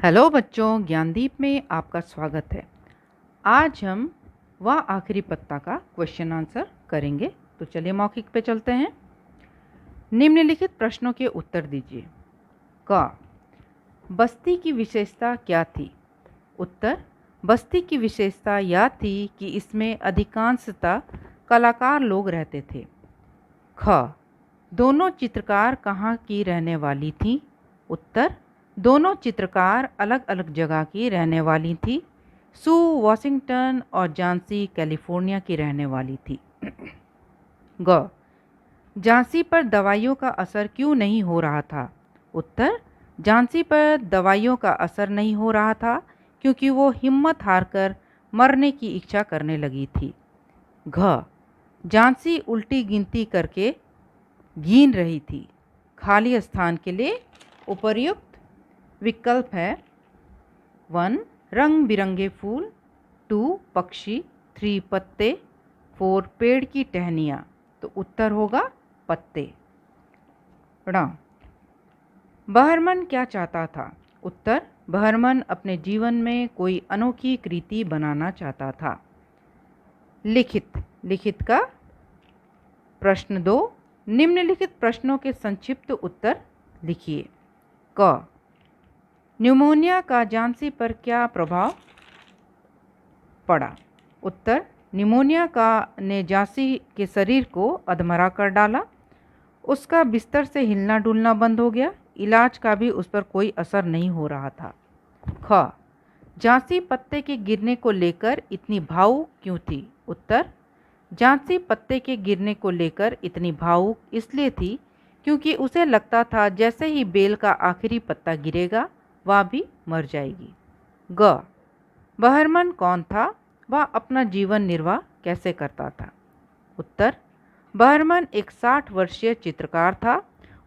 Hello बच्चों, ज्ञानदीप में आपका स्वागत है। आज हम वह आखिरी पत्ता का क्वेश्चन आंसर करेंगे। तो चलिए मौखिक पे चलते हैं। निम्नलिखित प्रश्नों के उत्तर दीजिए। क, बस्ती की विशेषता क्या थी? उत्तर, बस्ती की विशेषता यह थी कि इसमें अधिकांशतः कलाकार लोग रहते थे। ख, दोनों चित्रकार कहाँ की रहने वाली थीं? उत्तर, दोनों चित्रकार अलग अलग जगह की रहने वाली थी। सू वॉशिंगटन और झांसी कैलिफोर्निया की रहने वाली थी। ग, झांसी पर दवाइयों का असर क्यों नहीं हो रहा था? उत्तर, झांसी पर दवाइयों का असर नहीं हो रहा था क्योंकि वो हिम्मत हारकर मरने की इच्छा करने लगी थी। घ, झांसी उल्टी गिनती करके गिन रही थी। खाली स्थान के लिए उपर्युक्त विकल्प है 1 रंग बिरंगे फूल, 2 पक्षी, 3 पत्ते, 4 पेड़ की टहनियाँ। तो उत्तर होगा पत्ते। ण, बहरमन क्या चाहता था? उत्तर, बहरमन अपने जीवन में कोई अनोखी कृति बनाना चाहता था। लिखित का प्रश्न 2, निम्नलिखित प्रश्नों के संक्षिप्त उत्तर लिखिए। क, न्यूमोनिया का झांसी पर क्या प्रभाव पड़ा? उत्तर, न्यूमोनिया का ने झांसी के शरीर को अधमरा कर डाला। उसका बिस्तर से हिलना डुलना बंद हो गया। इलाज का भी उस पर कोई असर नहीं हो रहा था। ख, झांसी पत्ते के गिरने को लेकर इतनी भावुक क्यों थी? उत्तर, झांसी पत्ते के गिरने को लेकर इतनी भावुक इसलिए थी क्योंकि उसे लगता था जैसे ही बेल का आखिरी पत्ता गिरेगा वह भी मर जाएगी। ग, बहरमन कौन था? वह अपना जीवन निर्वाह कैसे करता था? उत्तर, बहरमन एक 60 वर्षीय चित्रकार था।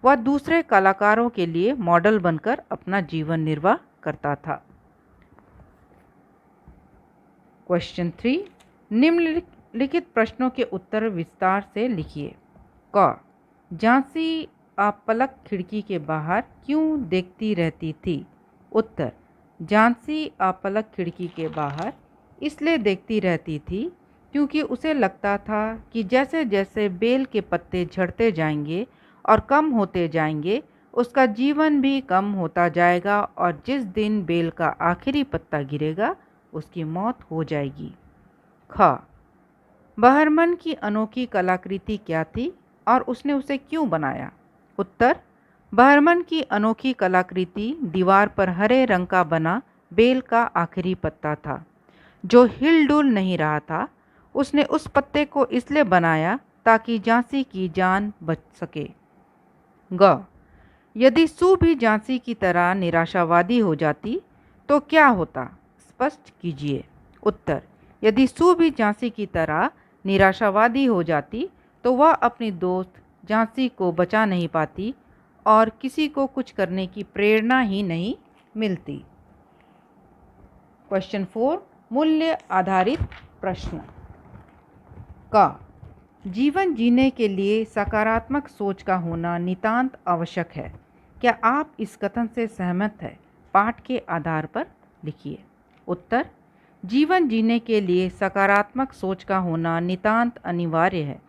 वह दूसरे कलाकारों के लिए मॉडल बनकर अपना जीवन निर्वाह करता था। क्वेश्चन 3, निम्नलिखित प्रश्नों के उत्तर विस्तार से लिखिए। क, झांसी अपलक खिड़की के बाहर क्यों देखती रहती थी? उत्तर, झांसी अपलक खिड़की के बाहर इसलिए देखती रहती थी क्योंकि उसे लगता था कि जैसे जैसे बेल के पत्ते झड़ते जाएंगे और कम होते जाएंगे, उसका जीवन भी कम होता जाएगा और जिस दिन बेल का आखिरी पत्ता गिरेगा उसकी मौत हो जाएगी। ख, बहरमन की अनोखी कलाकृति क्या थी और उसने उसे क्यों बनाया? उत्तर, बहरमन की अनोखी कलाकृति दीवार पर हरे रंग का बना बेल का आखिरी पत्ता था जो हिलडुल नहीं रहा था। उसने उस पत्ते को इसलिए बनाया ताकि झांसी की जान बच सके। ग, यदि सू भी झांसी की तरह निराशावादी हो जाती तो क्या होता? स्पष्ट कीजिए। उत्तर, यदि सू भी झांसी की तरह निराशावादी हो जाती तो वह अपनी दोस्त झांसी को बचा नहीं पाती और किसी को कुछ करने की प्रेरणा ही नहीं मिलती। क्वेश्चन 4, मूल्य आधारित प्रश्न। का, जीवन जीने के लिए सकारात्मक सोच का होना नितांत आवश्यक है। क्या आप इस कथन से सहमत हैं? पाठ के आधार पर लिखिए। उत्तर, जीवन जीने के लिए सकारात्मक सोच का होना नितांत अनिवार्य है।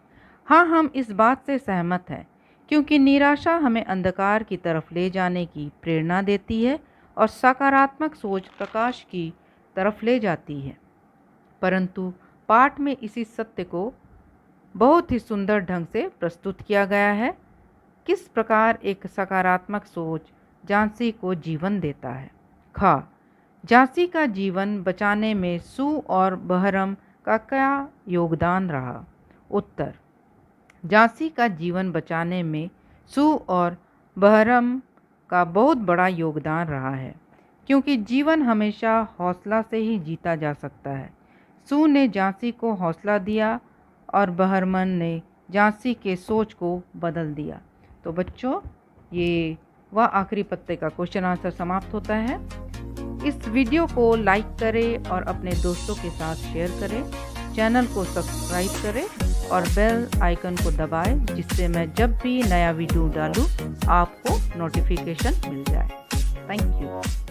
हाँ, हम इस बात से सहमत हैं क्योंकि निराशा हमें अंधकार की तरफ ले जाने की प्रेरणा देती है और सकारात्मक सोच प्रकाश की तरफ ले जाती है। परंतु पाठ में इसी सत्य को बहुत ही सुंदर ढंग से प्रस्तुत किया गया है। किस प्रकार एक सकारात्मक सोच झांसी को जीवन देता है। ख, झांसी का जीवन बचाने में सू और बहरम का क्या योगदान रहा? उत्तर, झांसी का जीवन बचाने में सू और बहरम का बहुत बड़ा योगदान रहा है क्योंकि जीवन हमेशा हौसला से ही जीता जा सकता है। सू ने झांसी को हौसला दिया और बहरमन ने झांसी के सोच को बदल दिया। तो बच्चों, ये वह आखिरी पत्ते का क्वेश्चन आंसर समाप्त होता है। इस वीडियो को लाइक करें और अपने दोस्तों के साथ शेयर करें। चैनल को सब्सक्राइब करें और बेल आइकन को दबाएं जिससे मैं जब भी नया वीडियो डालूं आपको नोटिफिकेशन मिल जाए। Thank you.